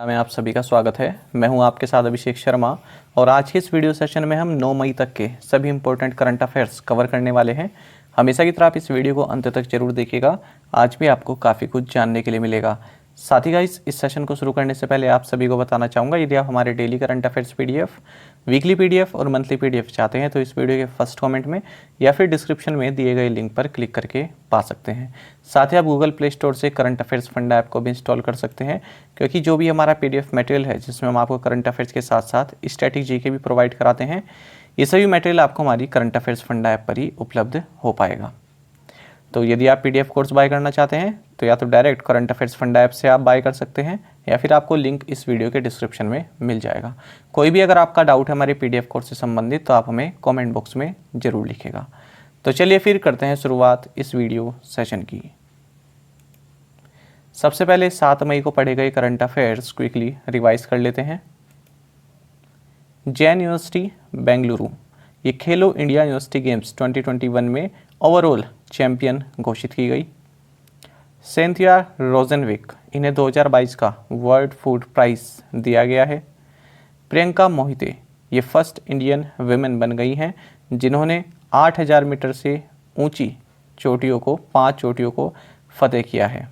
में आप सभी का स्वागत है। मैं हूं आपके साथ अभिषेक शर्मा और आज के इस वीडियो सेशन में हम 9 मई तक के सभी इंपॉर्टेंट करंट अफेयर्स कवर करने वाले हैं। हमेशा की तरह आप इस वीडियो को अंत तक जरूर देखिएगा। आज भी आपको काफ़ी कुछ जानने के लिए मिलेगा। साथ ही गाइस, इस सेशन को शुरू करने से पहले आप सभी को बताना चाहूँगा, यदि आप हमारे daily current affairs PDF, weekly PDF और मंथली पीडीएफ चाहते हैं तो इस वीडियो के फर्स्ट कमेंट में या फिर डिस्क्रिप्शन में दिए गए लिंक पर क्लिक करके पा सकते हैं। साथ ही आप गूगल प्ले स्टोर से करंट अफेयर्स फंडा ऐप को भी इंस्टॉल कर सकते हैं, क्योंकि जो भी हमारा पीडीएफ मटेरियल है जिसमें हम आपको करंट अफेयर्स के साथ साथ स्टैटिक जीके भी प्रोवाइड कराते हैं, ये सभी मटेरियल आपको हमारी करंट अफेयर्स फंडा ऐप पर ही उपलब्ध हो पाएगा। तो यदि आप पीडीएफ कोर्स बाय करना चाहते हैं तो या तो direct current affairs funda app से आप बाय कर सकते हैं या फिर आपको लिंक इस वीडियो के डिस्क्रिप्शन में मिल जाएगा। कोई भी अगर आपका डाउट है हमारे पीडीएफ कोर्स से संबंधित तो आप हमें कमेंट बॉक्स में ज़रूर लिखिएगा। तो चलिए फिर करते हैं शुरुआत इस वीडियो सेशन की। सबसे पहले 7 मई को पढ़े गए करंट अफेयर्स क्विकली रिवाइज कर लेते हैं। जैन यूनिवर्सिटी बेंगलुरु ये खेलो इंडिया यूनिवर्सिटी गेम्स 2021 में ओवरऑल चैंपियन घोषित की गई। सेंथिया रोजेनविक इन्हें 2022 का वर्ल्ड फूड प्राइज दिया गया है। प्रियंका मोहिते ये फर्स्ट इंडियन वुमेन बन गई हैं जिन्होंने 8000 मीटर से ऊंची चोटियों को 5 चोटियों को फतेह किया है।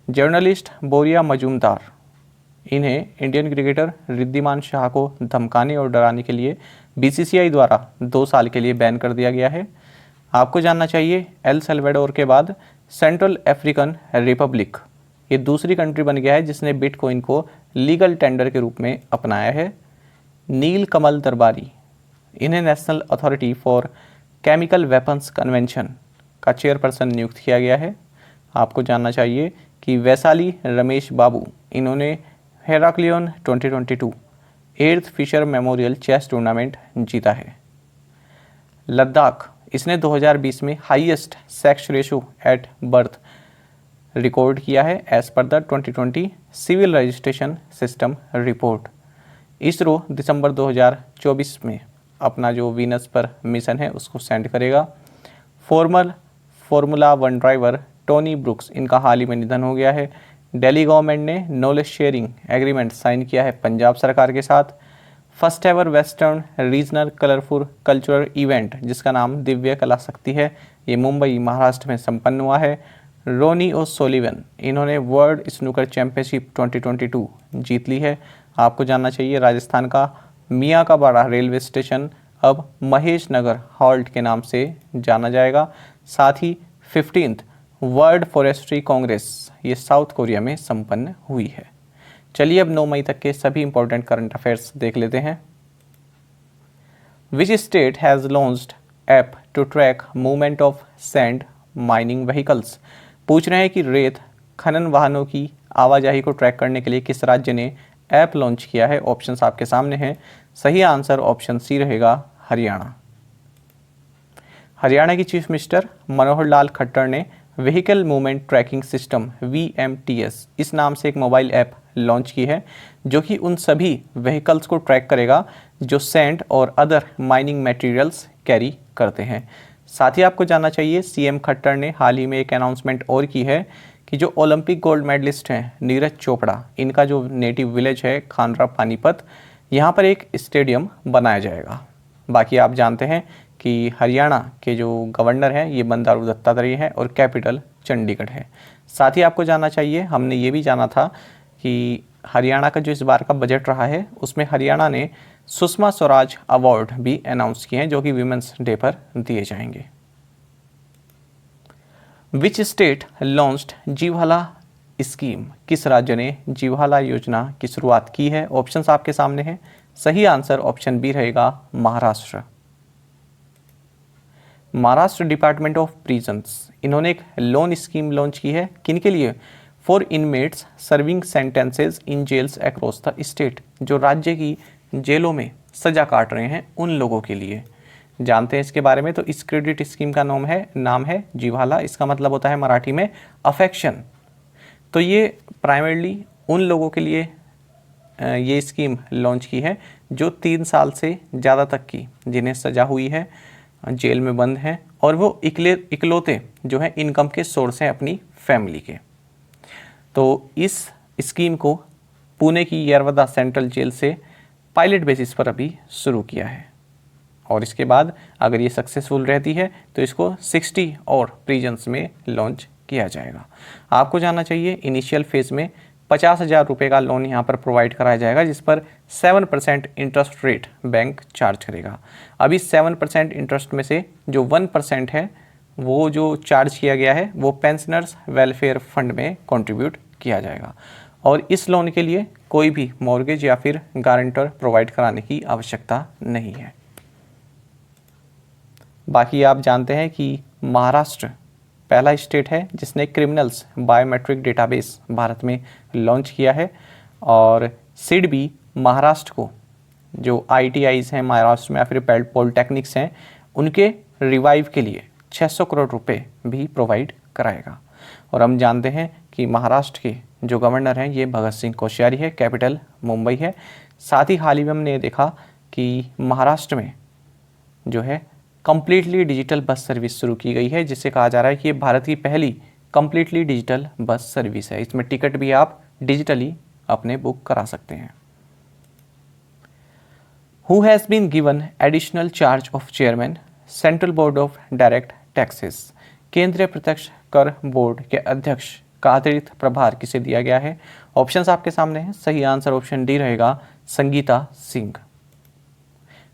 जर्नलिस्ट बोरिया मजूमदार इन्हें इंडियन क्रिकेटर रिद्धिमान शाह को धमकाने और डराने के लिए बीसीसीआई द्वारा 2 साल के लिए बैन कर दिया गया है। आपको जानना चाहिए, एल सल्वाडोर के बाद सेंट्रल अफ्रीकन रिपब्लिक ये दूसरी कंट्री बन गया है जिसने बिटकॉइन को लीगल टेंडर के रूप में अपनाया है। नील कमल दरबारी इन्हें national authority for chemical weapons convention का चेयरपर्सन नियुक्त किया गया है। आपको जानना चाहिए कि वैशाली रमेश बाबू इन्होंने Heraklion 2022 8th Fischer memorial chess tournament जीता है। लद्दाख इसने 2020 में highest sex ratio at birth record किया है एज पर the 2020 civil registration system report. ISRO दिसंबर 2024 में अपना जो वीनस पर मिशन है उसको सेंड करेगा। फॉर्मूला 1 ड्राइवर टोनी ब्रुक्स इनका हाल ही में निधन हो गया है। दिल्ली गवर्नमेंट ने नॉलेज शेयरिंग एग्रीमेंट साइन किया है पंजाब सरकार के साथ। First ever western regional colourful cultural event जिसका नाम दिव्य कला शक्ति है, ये मुंबई महाराष्ट्र में संपन्न हुआ है। रोनी ओसोलिवन इन्होंने वर्ल्ड स्नूकर चैंपियनशिप 2022 जीत ली है। आपको जानना चाहिए, राजस्थान का मियाँ का बड़ा रेलवे स्टेशन अब महेश नगर हॉल्ट के नाम से जाना जाएगा। साथ ही 15th वर्ल्ड फॉरेस्ट्री कांग्रेस ये साउथ कोरिया में संपन्न हुई है। चलिए अब 9 मई तक के सभी इंपॉर्टेंट करंट अफेयर्स देख लेते हैं। Which state has launched app to track movement of sand mining vehicles. पूछ रहे हैं कि रेत खनन वाहनों की आवाजाही को ट्रैक करने के लिए किस राज्य ने ऐप लॉन्च किया है। ऑप्शंस आपके सामने हैं। सही आंसर ऑप्शन सी रहेगा, हरियाणा। हरियाणा की चीफ मिनिस्टर मनोहर लाल खट्टर ने vehicle movement tracking system VMTS इस नाम से एक मोबाइल ऐप लॉन्च की है जो कि उन सभी व्हीकल्स को ट्रैक करेगा जो सैंड और अदर माइनिंग मटेरियल्स कैरी करते हैं। साथ ही आपको जानना चाहिए, CM खट्टर ने हाल ही में एक अनाउंसमेंट और की है कि जो ओलंपिक गोल्ड मेडलिस्ट हैं नीरज चोपड़ा, इनका जो नेटिव विलेज है खानरा पानीपत, यहाँ पर एक स्टेडियम बनाया जाएगा। बाकी आप जानते हैं कि हरियाणा के जो गवर्नर हैं ये बंडारू दत्तात्रेय हैं और कैपिटल चंडीगढ़ है। साथ ही आपको जानना चाहिए, हमने ये भी जाना था कि हरियाणा का जो इस बार का बजट रहा है उसमें हरियाणा ने सुषमा स्वराज अवार्ड भी अनाउंस किए हैं जो कि विमेंस डे पर दिए जाएंगे। विच स्टेट लॉन्च्ड जीवाला स्कीम, किस राज्य ने जीवाला योजना की शुरुआत की है। ऑप्शंस आपके सामने हैं। सही आंसर ऑप्शन बी रहेगा, Maharashtra. Maharashtra department of prisons इन्होंने एक लोन स्कीम लॉन्च की है, किनके लिए, for inmates serving sentences in jails across the state, जो राज्य की जेलों में सजा काट रहे हैं उन लोगों के लिए। जानते हैं इसके बारे में। तो इस क्रेडिट स्कीम का नाम है जीवाला। इसका मतलब होता है मराठी में अफेक्शन। तो ये प्राइमरली उन लोगों के लिए ये स्कीम लॉन्च की है जो 3 साल से ज़्यादा तक की जिन्हें सजा हुई है, जेल में बंद हैं और वो इकलौते जो हैं इनकम के सोर्स हैं अपनी फैमिली के। तो इस स्कीम को पुणे की येरवदा सेंट्रल जेल से पायलट बेसिस पर अभी शुरू किया है और इसके बाद अगर ये सक्सेसफुल रहती है तो इसको 60 और प्रिजन्स में लॉन्च किया जाएगा। आपको जानना चाहिए इनिशियल फेज में 50,000 रुपये का लोन यहाँ पर प्रोवाइड कराया जाएगा, जिस पर 7% इंटरेस्ट रेट बैंक चार्ज करेगा। अभी 7% इंटरेस्ट में से जो 1% है वो जो चार्ज किया गया है वो पेंशनर्स वेलफेयर फंड में कंट्रीब्यूट किया जाएगा और इस लोन के लिए कोई भी मॉर्गेज या फिर गारंटर प्रोवाइड कराने की आवश्यकता नहीं है। बाकी आप जानते हैं कि महाराष्ट्र पहला स्टेट है जिसने क्रिमिनल्स बायोमेट्रिक डेटाबेस भारत में लॉन्च किया है और सिड भी महाराष्ट्र को जो ITIs हैं महाराष्ट्र में या फिर पॉलिटेक्निक्स हैं उनके रिवाइव के लिए 600 करोड़ रुपए भी प्रोवाइड कराएगा। और हम जानते हैं कि महाराष्ट्र के जो गवर्नर हैं ये भगत सिंह कोश्यारी है, कैपिटल मुंबई है। साथ ही हाल ही में हमने देखा कि महाराष्ट्र में जो है कंप्लीटली डिजिटल बस सर्विस शुरू की गई है, जिससे कहा जा रहा है कि ये भारत की पहली कंप्लीटली डिजिटल बस सर्विस है। इसमें टिकट भी आप डिजिटली अपने बुक करा सकते हैं। Who has been given additional charge of chairman central board of direct taxes, केंद्रीय प्रत्यक्ष कर बोर्ड के अध्यक्ष का अतिरिक्त प्रभार किसे दिया गया है? ऑप्शंस आपके सामने हैं। सही आंसर ऑप्शन डी रहेगा, संगीता सिंह।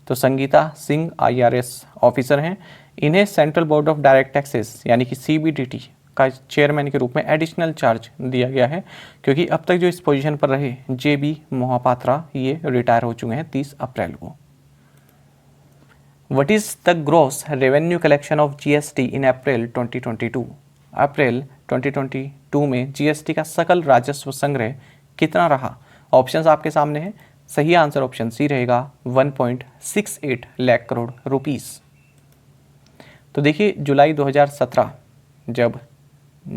तो संगीता सिंह IRS ऑफिसर हैं। इन्हें central board of direct taxes यानी कि CBDT का चेयरमैन के रूप में एडिशनल चार्ज दिया गया है, क्योंकि अब तक जो इस पोजीशन पर रहे JB मोहापात्रा ये रिटायर हो चुके हैं 30 अप्रैल को। What is the gross revenue collection of GST इन अप्रैल 2022? अप्रैल 2022 में GST का सकल राजस्व संग्रह कितना रहा? ऑप्शंस आपके सामने हैं। सही आंसर ऑप्शन सी रहेगा, 1.68 लाख करोड़ रुपीस। तो देखिए जुलाई 2017 जब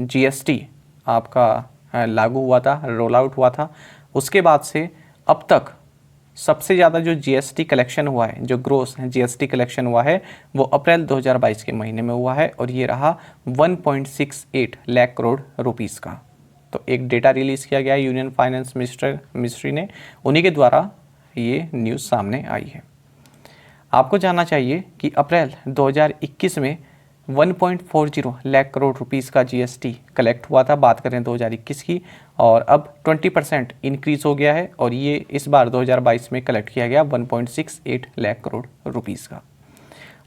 GST आपका लागू हुआ था, रोल आउट हुआ था, उसके बाद से अब तक सबसे ज़्यादा जो GST कलेक्शन हुआ है, जो ग्रोस GST कलेक्शन हुआ है वो अप्रैल 2022 के महीने में हुआ है और ये रहा 1.68 लाख करोड़ रुपीस का। तो एक डेटा रिलीज़ किया गया है यूनियन फाइनेंस मिनिस्ट्री ने, उन्हीं के द्वारा ये न्यूज़ सामने आई है। आपको जानना चाहिए कि अप्रैल 2021 में 1.40 लाख करोड़ रुपीस का GST कलेक्ट हुआ था, बात करें 2021 की, और अब 20% इंक्रीज हो गया है और ये इस बार 2022 में कलेक्ट किया गया 1.68 लाख करोड़ रुपीस का।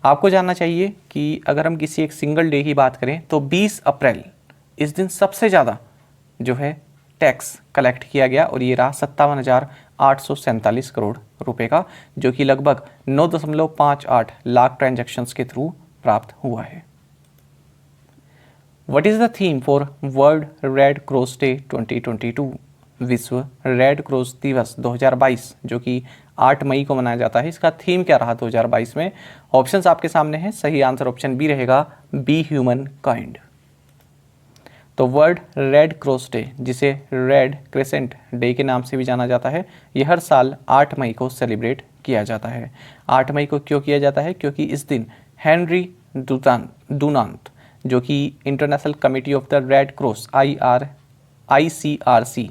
आपको जानना चाहिए कि अगर हम किसी एक सिंगल डे की बात करें तो 20 अप्रैल इस दिन सबसे ज़्यादा जो है टैक्स कलेक्ट किया गया और ये रहा 57,847 करोड़ रुपए का, जो कि लगभग 9.58 लाख ट्रांजैक्शंस के थ्रू प्राप्त हुआ है। What is the theme for world red cross day 2022? विश्व रेड क्रॉस दिवस 2022 जो कि 8 मई को मनाया जाता है, इसका थीम क्या रहा 2022 में? ऑप्शंस आपके सामने हैं। सही आंसर ऑप्शन बी रहेगा, बी ह्यूमन काइंड। तो वर्ल्ड रेड क्रॉस डे, जिसे रेड क्रेसेंट डे के नाम से भी जाना जाता है, यह हर साल 8 मई को सेलिब्रेट किया जाता है। 8 मई को क्यों किया जाता है? क्योंकि इस दिन हेनरी डुनांट जो कि international committee of the red cross ICRC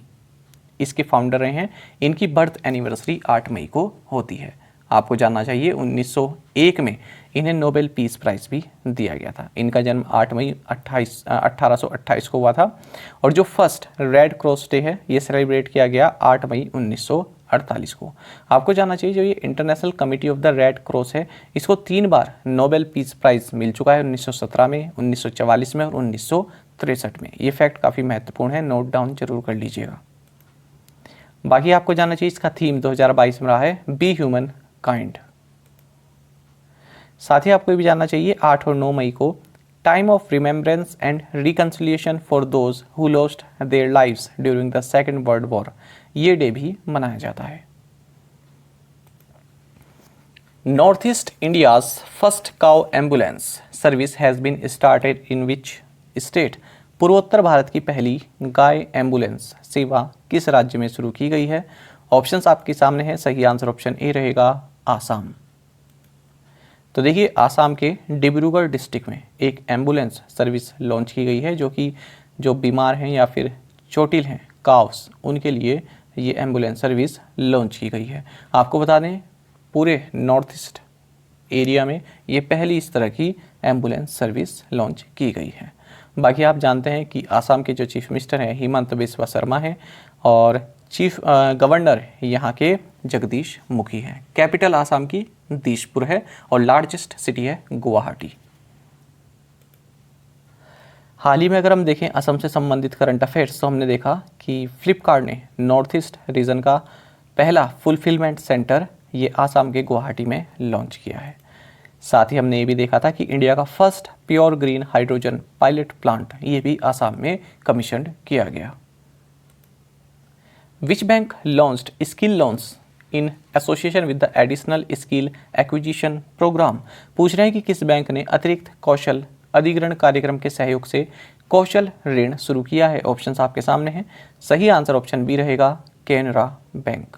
इसके फाउंडर रहे हैं। इनकी बर्थ एनिवर्सरी 8 मई को होती है। आपको जानना चाहिए 1901 में इन्हें नोबेल पीस प्राइज भी दिया गया था। इनका जन्म 8 मई 1828 को हुआ था और जो फर्स्ट रेड क्रॉस डे है ये सेलिब्रेट किया गया 8 मई 1948 को। आपको जानना चाहिए जो ये international committee of the red cross है, इसको 3 बार नोबेल पीस प्राइज मिल चुका है, 1917 में, 1944 में और 1963 में। ये फैक्ट काफ़ी महत्वपूर्ण है, नोट डाउन जरूर कर लीजिएगा। बाकी आपको जानना चाहिए इसका थीम 2022 में रहा है बी ह्यूमन काइंड। साथ ही आपको भी जानना चाहिए 8 और 9 मई को time of remembrance and reconciliation for those who lost their lives during the second world war, ये डे भी मनाया जाता है। North east India's first cow ambulance service has been started in which state? पूर्वोत्तर भारत की पहली गाय एम्बुलेंस सेवा किस राज्य में शुरू की गई है? ऑप्शंस आपके सामने हैं। सही आंसर ऑप्शन ए रहेगा, आसाम। तो देखिए आसाम के डिब्रूगढ़ डिस्ट्रिक्ट में एक एम्बुलेंस सर्विस लॉन्च की गई है, जो कि जो बीमार हैं या फिर चोटिल हैं काउस, उनके लिए ये एम्बुलेंस सर्विस लॉन्च की गई है। आपको बता दें पूरे नॉर्थ ईस्ट एरिया में ये पहली इस तरह की एम्बुलेंस सर्विस लॉन्च की गई है। बाकी आप जानते हैं कि आसाम के जो चीफ मिनिस्टर हैं हिमंत बिस्वा शर्मा हैं और चीफ गवर्नर यहाँ के जगदीश मुखी हैं। कैपिटल आसाम की दिसपुर है और लार्जेस्ट सिटी है गुवाहाटी। हाल ही में अगर हम देखें असम से संबंधित करंट अफेयर्स तो हमने देखा कि फ्लिपकार्ट ने नॉर्थ ईस्ट रीजन का पहला फुलफिलमेंट सेंटर ये आसाम के गुवाहाटी में लॉन्च किया है। साथ ही हमने ये भी देखा था कि इंडिया का first pure green hydrogen pilot plant ये भी आसाम में कमीशन किया गया। Which bank launched skill loans in association with the additional skill acquisition programme. पूछ रहे हैं कि किस बैंक ने अतिरिक्त कौशल अधिग्रहण कार्यक्रम के सहयोग से कौशल ऋण शुरू किया है। ऑप्शंस आपके सामने हैं। सही आंसर ऑप्शन बी रहेगा केनरा बैंक।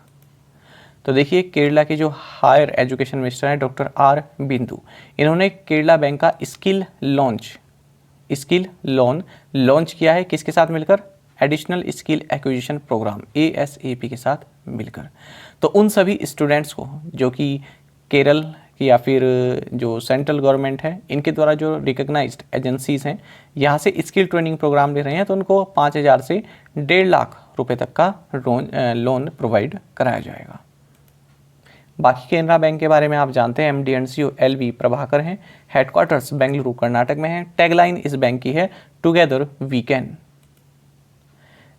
तो देखिए केरला के जो हायर एजुकेशन मिनिस्टर हैं डॉक्टर आर बिंदु, इन्होंने केरला बैंक का स्किल लोन लॉन्च किया है। किसके साथ मिलकर? Additional skill acquisition programme ASAP के साथ मिलकर। तो उन सभी स्टूडेंट्स को जो कि केरल या फिर जो सेंट्रल गवर्नमेंट है इनके द्वारा जो रिकग्नाइज्ड एजेंसीज हैं यहाँ से स्किल ट्रेनिंग प्रोग्राम ले रहे हैं तो उनको 5,000 से 1.5 लाख रुपए तक का लोन प्रोवाइड कराया जाएगा। बाकी केनरा बैंक के बारे में आप जानते हैं MD & CEO LV प्रभाकर हैं। हेडक्वार्टर्स बेंगलुरु कर्नाटक में है। टैगलाइन इस बैंक की है together we can.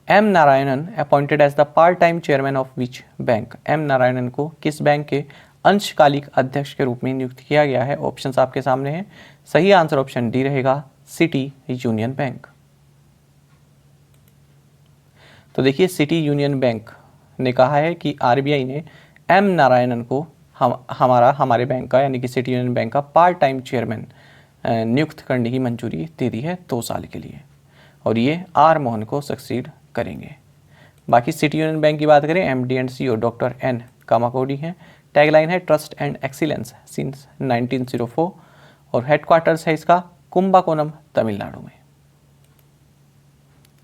M Narayanan appointed as the part time chairman of which bank. M Narayanan को किस बैंक के अंशकालिक अध्यक्ष के रूप में नियुक्त किया गया है। ऑप्शंस आपके सामने हैं। सही आंसर ऑप्शन डी रहेगा सिटी यूनियन बैंक। तो देखिए सिटी यूनियन बैंक ने कहा है कि RBI ने M नारायणन को हमारे बैंक का यानी कि सिटी यूनियन बैंक का पार्ट टाइम चेयरमैन नियुक्त करने की मंजूरी दे दी है 2 साल के लिए और ये R मोहन को सक्सीड करेंगे। बाकी सिटी यूनियन बैंक की बात करें MD & CEO डॉक्टर N कामाकोडी हैं। टैगलाइन है ट्रस्ट एंड एक्सीलेंस सिंस 1904 और हेडक्वार्टर्स है इसका कुंबाकोनम तमिलनाडु में।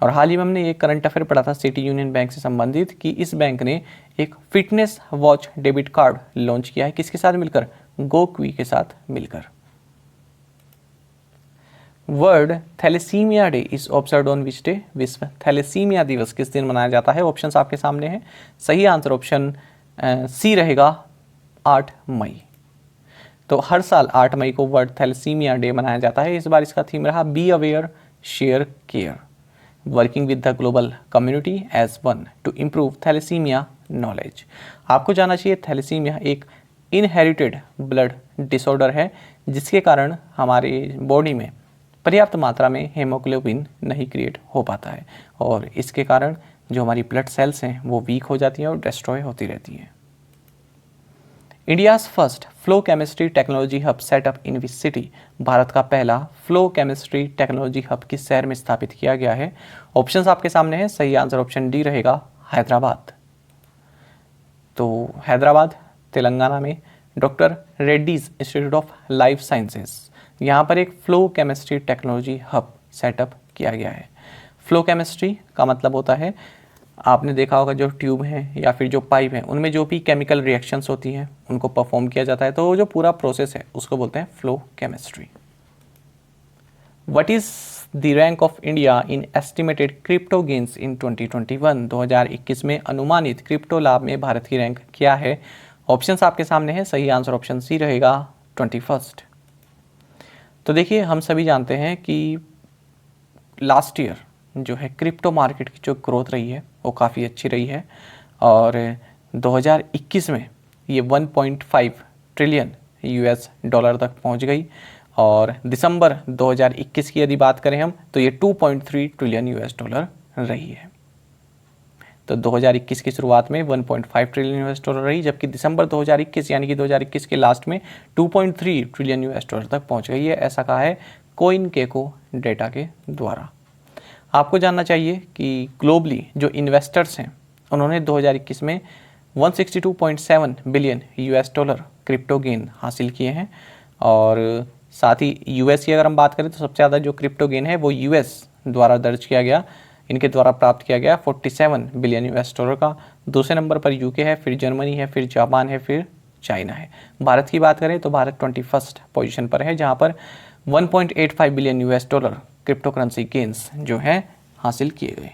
और हाल ही में हमने ये करंट अफेयर पढ़ा था सिटी यूनियन बैंक से संबंधित कि इस बैंक ने एक fitness watch debit card launch किया है। किसके साथ मिलकर? गोक्वी के साथ मिलकर। World thalassemia day is observed on which day. विश्व थैलेसीमिया दिवस किस दिन मनाया जाता है। ऑप्शंस आपके सामने हैं। सही आंसर ऑप्शन सी रहेगा 8 मई। तो हर साल 8 मई को वर्ल्ड थैलेसीमिया डे मनाया जाता है। इस बार इसका थीम रहा be aware share care working with the global community as one to improve thalassemia knowledge. आपको जानना चाहिए थैलेसीमिया एक इनहेरिटेड ब्लड डिसऑर्डर है जिसके कारण हमारे बॉडी में पर्याप्त मात्रा में हेमोग्लोबिन नहीं क्रिएट हो पाता है और इसके कारण जो हमारी ब्लड सेल्स हैं वो वीक हो जाती हैं और डिस्ट्रॉय होती रहती हैं। India's first flow chemistry technology hub setup in which city. Bharat का पहला फ्लो केमिस्ट्री टेक्नोलॉजी हब किस शहर में स्थापित किया गया है। ऑप्शंस आपके सामने हैं। सही आंसर ऑप्शन डी रहेगा हैदराबाद। तो हैदराबाद तेलंगाना में doctor Reddy's institute of life sciences यहाँ पर एक flow chemistry technology hub setup किया गया है। फ्लो केमिस्ट्री का मतलब होता है आपने देखा होगा जो ट्यूब हैं या फिर जो पाइप हैं उनमें जो भी केमिकल रिएक्शंस होती हैं उनको परफॉर्म किया जाता है तो जो पूरा प्रोसेस है उसको बोलते हैं flow chemistry. What is the rank of India in estimated crypto gains इन 2021। 2021 में अनुमानित क्रिप्टो लाभ में भारत की रैंक क्या है। ऑप्शंस आपके सामने है। सही आंसर ऑप्शन सी रहेगा 21st। तो देखिए हम सभी जानते हैं कि लास्ट ईयर जो है क्रिप्टो मार्केट की जो ग्रोथ रही है वो काफ़ी अच्छी रही है और 2021 में ये 1.5 ट्रिलियन US डॉलर तक पहुंच गई और दिसंबर 2021 की यदि बात करें हम तो ये 2.3 ट्रिलियन US डॉलर रही है। तो 2021 की शुरुआत में 1.5 ट्रिलियन US डॉलर रही जबकि दिसंबर 2021 यानी कि 2021 के लास्ट में 2.3 ट्रिलियन US डॉलर तक पहुंच गई है। ऐसा कहा है CoinGecko डेटा के द्वारा। आपको जानना चाहिए कि ग्लोबली जो इन्वेस्टर्स हैं उन्होंने 2021 में 162.7 billion US dollar crypto gain हासिल किए हैं और साथ ही US की अगर हम बात करें तो सबसे ज़्यादा जो क्रिप्टो गेन है वो US द्वारा दर्ज किया गया इनके द्वारा प्राप्त किया गया 47 बिलियन यूएस डॉलर का। दूसरे नंबर पर यूके है, फिर जर्मनी है, फिर जापान है, फिर चाइना है। भारत की बात करें तो भारत 21st पोजीशन पर है, जहां पर 1.85 billion US dollar crypto currency gains जो है हासिल किए गए।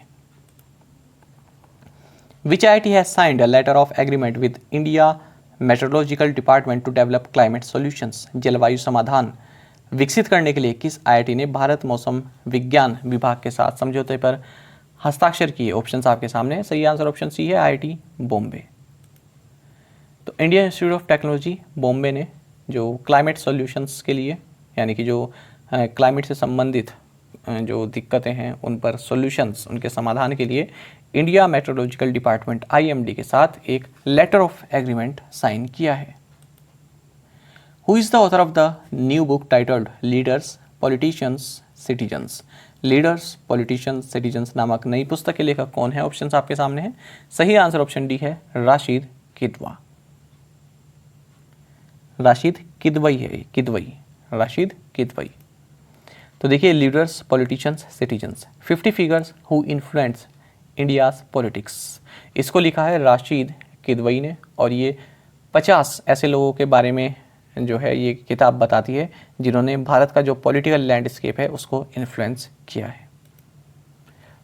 Which IIT has signed a letter of agreement with India Meteorological Department to develop climate solutions? जलवायु समाधान विकसित करने के लिए किस आईआईटी ने भारत मौसम विज्ञान विभाग के साथ समझौते पर हस्ताक्षर किए? ऑप्शंस आपके सामने है। सही आंसर ऑप्शन सी है, आईआईटी बॉम्बे। तो Indian institute of technology Bombay ने जो क्लाइमेट सॉल्यूशंस के लिए, यानी कि जो क्लाइमेट से संबंधित जो दिक्कतें हैं उन पर सॉल्यूशंस, उनके समाधान के लिए इंडिया मेट्रोलॉजिकल डिपार्टमेंट आईएमडी के साथ एक लेटर ऑफ एग्रीमेंट साइन किया है। Who is the author of the new book titled leaders politicians citizens? Leaders politicians citizens नामक नई पुस्तक के लेखक कौन है? ऑप्शंस आपके सामने हैं। सही आंसर ऑप्शन डी है, राशिद किदवा। राशिद किदवई है, किदवई, राशिद किदवई। तो देखिए, leaders politicians citizens 50 figures who influence India's politics, इसको लिखा है राशिद किदवई ने, और ये 50 ऐसे लोगों के बारे में जो है ये किताब बताती है जिन्होंने भारत का जो पॉलिटिकल लैंडस्केप है उसको इन्फ्लुएंस किया है।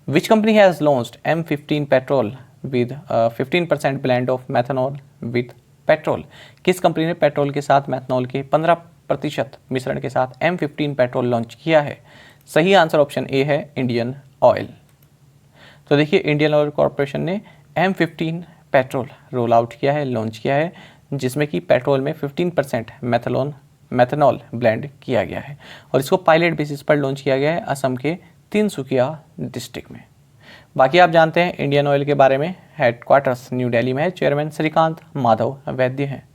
Which company has launched M15 petrol with 15% blend of methanol with petrol? किस कंपनी ने पेट्रोल के साथ मैथनॉल के 15% मिश्रण के साथ M15 पेट्रोल लॉन्च किया है? सही आंसर ऑप्शन ए है, इंडियन ऑयल। तो देखिए, इंडियन ऑयल कॉरपोरेशन ने M15 पेट्रोल रोल आउट किया है, लॉन्च किया है, जिसमें कि पेट्रोल में 15% मैथनॉल ब्लेंड किया गया है, और इसको पायलट बेसिस पर लॉन्च किया गया है असम के तिनसुकिया डिस्ट्रिक्ट में। बाकी आप जानते हैं इंडियन ऑयल के बारे में, हेडक्वार्टर्स न्यू दिल्ली में है, चेयरमैन श्रीकांत माधव वैद्य हैं।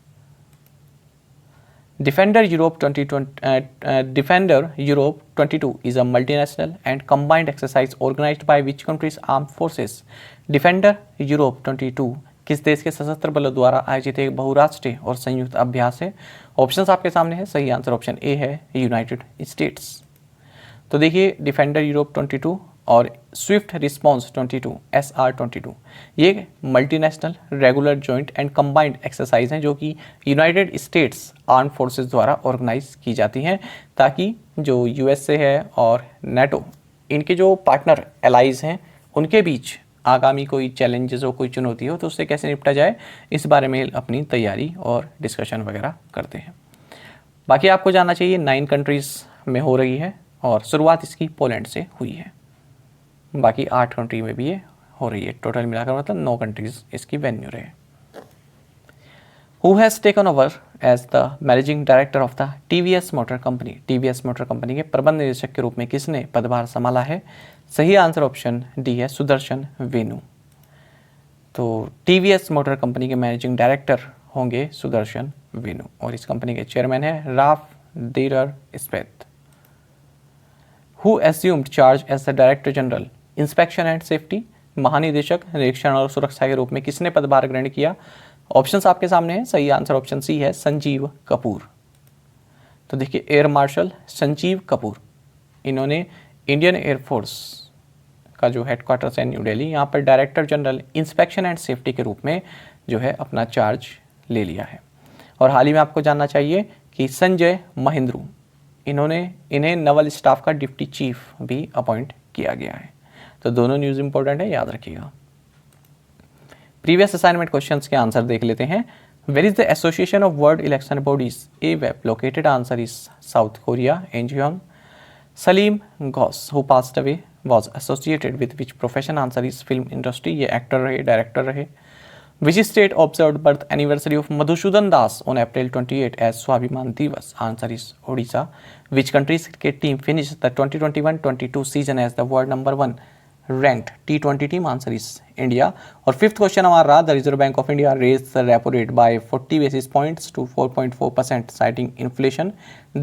Defender Europe 22 is a multinational and combined exercise organized by which country's armed forces? Defender Europe 22 किस देश के सशस्त्र बलों द्वारा आयोजित एक बहुराष्ट्रीय और संयुक्त अभ्यास है? ऑप्शंस आपके सामने है। सही आंसर ऑप्शन ए है, यूनाइटेड स्टेट्स। तो देखिए, डिफेंडर यूरोप 22 और स्विफ्ट रिस्पॉन्स 22 SR-22 ये multinational regular joint and combined exercise हैं जो कि यूनाइटेड स्टेट्स आर्म फोर्सेस द्वारा ऑर्गेनाइज की जाती हैं, ताकि जो यूएसए है और नेटो, इनके जो पार्टनर एलाइज हैं, उनके बीच आगामी कोई चैलेंजेस हो, कोई चुनौती हो, तो उससे कैसे निपटा जाए, इस बारे में अपनी तैयारी और डिस्कशन वगैरह करते हैं। बाकी आपको जानना चाहिए 9 कंट्रीज़ में हो रही है, और शुरुआत इसकी पोलैंड से हुई है। बाकी 8 कंट्री में भी ये हो रही है, टोटल मिलाकर मतलब 9 कंट्रीज इसकी वेन्यू रहे। Who has taken over as the managing director of the TVS motor company? TVS motor company के प्रबंध निदेशक के रूप में किसने पदभार संभाला है? सही आंसर ऑप्शन डी है, सुदर्शन वेनु। तो टीवीएस मोटर कंपनी के मैनेजिंग डायरेक्टर होंगे सुदर्शन वेनु, और इस कंपनी के चेयरमैन है Ralf Dieter Speth. Who assumed charge as the director general inspection and safety? महानिदेशक निरीक्षण और सुरक्षा के रूप में किसने पदभार ग्रहण किया? ऑप्शंस आपके सामने हैं। सही आंसर ऑप्शन सी है, संजीव कपूर। तो देखिए, एयर मार्शल संजीव कपूर, इन्होंने इंडियन एयरफोर्स का जो हेडक्वार्टर्स है न्यू दिल्ली, यहाँ पर director general inspection and safety के रूप में जो है अपना चार्ज ले लिया है। और हाल ही में आपको जानना चाहिए कि संजय महिंद्रू, इन्हें नवल स्टाफ का डिप्टी चीफ भी अपॉइंट किया गया है। तो दोनों न्यूज़ इंपॉर्टेंट है, याद रखिएगा। प्रीवियस असाइनमेंट क्वेश्चंस के आंसर देख लेते हैं। Where is the Association of World Election Bodies A web located? Answer is South Korea, Incheon. Salim Ghosh who passed away was associated with which profession? Answer is film industry, ये actor रहे, director रहे। Which state observed birth anniversary of Madhusudan Das on April 28 as Swabhiman Diwas? Answer is Odisha. Which country's cricket team finish the 2021-22 season as the world number 1 ranked T20 team? Answer is India. और fifth question हमारा रहा, the reserve bank of India raise the repo rate by 40 basis points to 4.4% citing inflation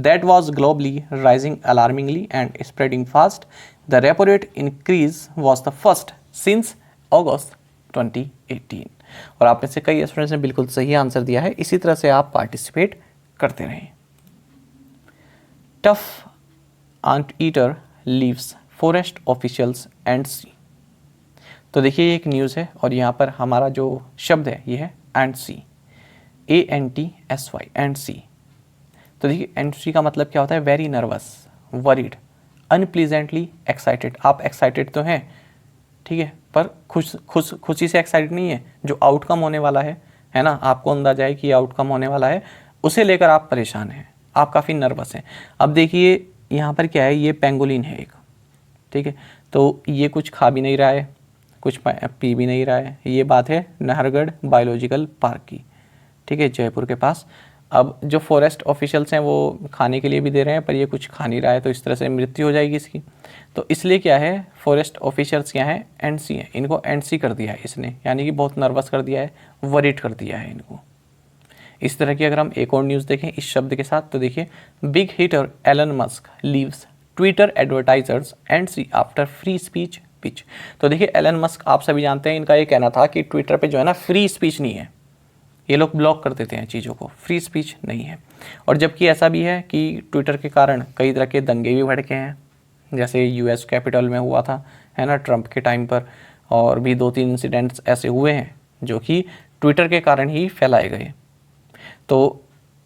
that was globally rising alarmingly and spreading fast. The repo rate increase was the first since August 2018. और आप में से कई students ने बिल्कुल सही answer दिया है, इसी तरह से आप पार्टिसिपेट करते रहें। Tough ant eater leaves forest officials and see. तो देखिए ये एक न्यूज़ है और यहाँ पर हमारा जो शब्द है ये है एंटसी, ANTSY, एंटसी। तो देखिए एंटसी का मतलब क्या होता है, वेरी नर्वस, वरीड, अनप्लीजेंटली एक्साइटेड। आप एक्साइटेड तो हैं, ठीक है, पर खुशी से एक्साइटेड नहीं है। जो आउटकम होने वाला है ना, आपको अंदाजा है कि ये आउटकम होने वाला है, उसे लेकर आप परेशान हैं, आप काफ़ी नर्वस हैं। अब देखिए यहाँ पर क्या है, ये पेंगोलिन है एक, ठीक है, तो ये कुछ खा भी नहीं रहा है, कुछ पी भी नहीं रहा है। ये बात है नाहरगढ़ बायोलॉजिकल पार्क की, ठीक है, जयपुर के पास। अब जो फॉरेस्ट ऑफिशियल्स हैं वो खाने के लिए भी दे रहे हैं, पर ये कुछ खा नहीं रहा है, तो इस तरह से मृत्यु हो जाएगी इसकी। तो इसलिए क्या है, फॉरेस्ट ऑफिशियल्स क्या है, एनसी हैं, इनको एनसी कर दिया है इसने, यानी कि बहुत नर्वस कर दिया है, वरीड कर दिया है इनको। इस तरह की अगर हम एक और न्यूज़ देखें इस शब्द के साथ, तो देखिए big hitter Elon Musk leaves Twitter advertisers antsy after free speech pitch. तो देखिए एलन मस्क आप सभी जानते हैं, इनका ये कहना था कि ट्विटर पे जो है ना फ्री स्पीच नहीं है, ये लोग ब्लॉक कर देते हैं चीज़ों को, फ्री स्पीच नहीं है। और जबकि ऐसा भी है कि ट्विटर के कारण कई तरह के दंगे भी भड़के हैं, जैसे यूएस कैपिटल में हुआ था, है ना, ट्रंप के टाइम पर, और भी 2-3 इंसिडेंट्स ऐसे हुए हैं जो कि ट्विटर के कारण ही फैलाए गए। तो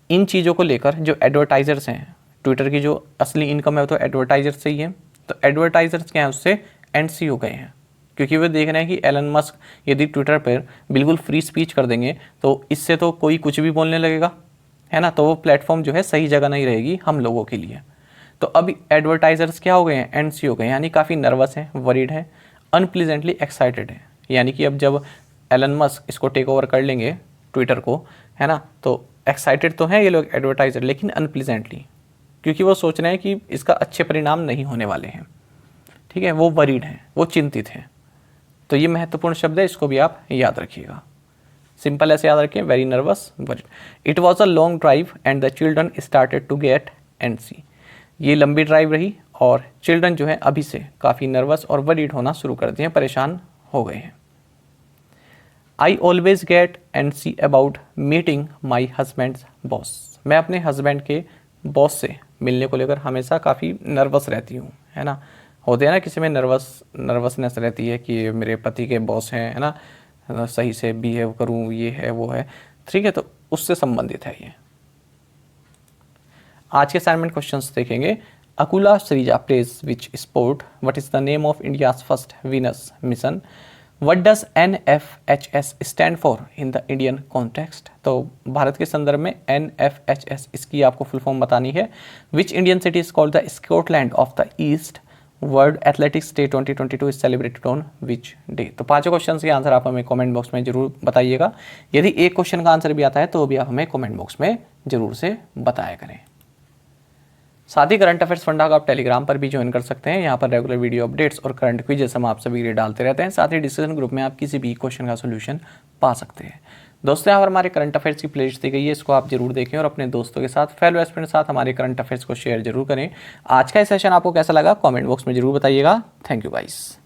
इन चीज़ों को लेकर जो एडवर्टाइजर्स हैं, ट्विटर की जो असली इनकम है तो एडवर्टाइजर्स से ही है, तो एडवर्टाइजर्स क्या हैं उससे एनसी हो गए हैं, क्योंकि वे देख रहे हैं कि एलन मस्क यदि ट्विटर पर बिल्कुल फ्री स्पीच कर देंगे तो इससे तो कोई कुछ भी बोलने लगेगा, है ना, तो वो प्लेटफॉर्म जो है सही जगह नहीं रहेगी हम लोगों के लिए। तो अभी एडवर्टाइजर्स क्या हो गए हैं, एनसी हो गए, यानी काफ़ी नर्वस हैं, वरीड हैं, अनप्लीजेंटली एक्साइटेड हैं। यानी कि अब जब एलन मस्क इसको टेक ओवर कर लेंगे ट्विटर को, है ना, तो एक्साइटेड तो हैं ये लोग एडवर्टाइजर, लेकिन अनप्लीजेंटली, क्योंकि वो सोच रहे हैं कि इसका अच्छे परिणाम नहीं होने वाले हैं, ठीक है, वो वरीड हैं, वो चिंतित हैं। तो ये महत्वपूर्ण शब्द है, इसको भी आप याद रखिएगा। सिंपल ऐसे याद रखिए, very nervous, worried. It was a long drive and the children started to get antsy. ये लंबी ड्राइव रही और चिल्ड्रन जो है अभी से काफ़ी नर्वस और वरीड होना शुरू कर दिए हैं, परेशान हो गए हैं। I always get antsy about meeting my husband's boss. मैं अपने हस्बैंड के बॉस से मिलने को लेकर हमेशा काफ़ी नर्वस रहती हूँ, है ना। होते हैं ना किसी में नर्वसनेस रहती है कि मेरे पति के बॉस हैं, है ना, सही से बिहेव करूँ, ये है वो है, ठीक है, तो उससे संबंधित है ये। आज के असाइनमेंट क्वेश्चंस देखेंगे। Akula Sreeja plays which sport, what is the name of India's first Venus mission, what does NFHS stand for in the Indian context. तो भारत के संदर्भ में NFHS, इसकी आपको फुल फॉर्म बतानी है। Which Indian city is called the Scotland of the east, world athletics day 2022 is celebrated on which day. तो पांचों क्वेश्चन के आंसर आप हमें कमेंट बॉक्स में जरूर बताइएगा। यदि एक क्वेश्चन का आंसर भी आता है तो भी आप हमें कमेंट बॉक्स में जरूर से बताया करें। साथ ही करंट अफेयर्स फंडा को आप टेलीग्राम पर भी ज्वाइन कर सकते हैं। यहाँ पर रेगुलर वीडियो अपडेट्स और करंट क्विज़ हम आप सभी के लिए डालते रहते हैं। साथ ही डिस्कशन ग्रुप में आप किसी भी क्वेश्चन का सोल्यूशन पा सकते हैं। दोस्तों, यहाँ पर हमारे करंट अफेयर्स की प्लेलिस्ट दी गई है, इसको आप जरूर देखें और अपने दोस्तों के साथ, फेलो एस्पिरेंट के साथ हमारे करंट अफेयर्स को शेयर जरूर करें। आज का ये सेशन आपको कैसा लगा कमेंट बॉक्स में जरूर बताइएगा। Thank you guys.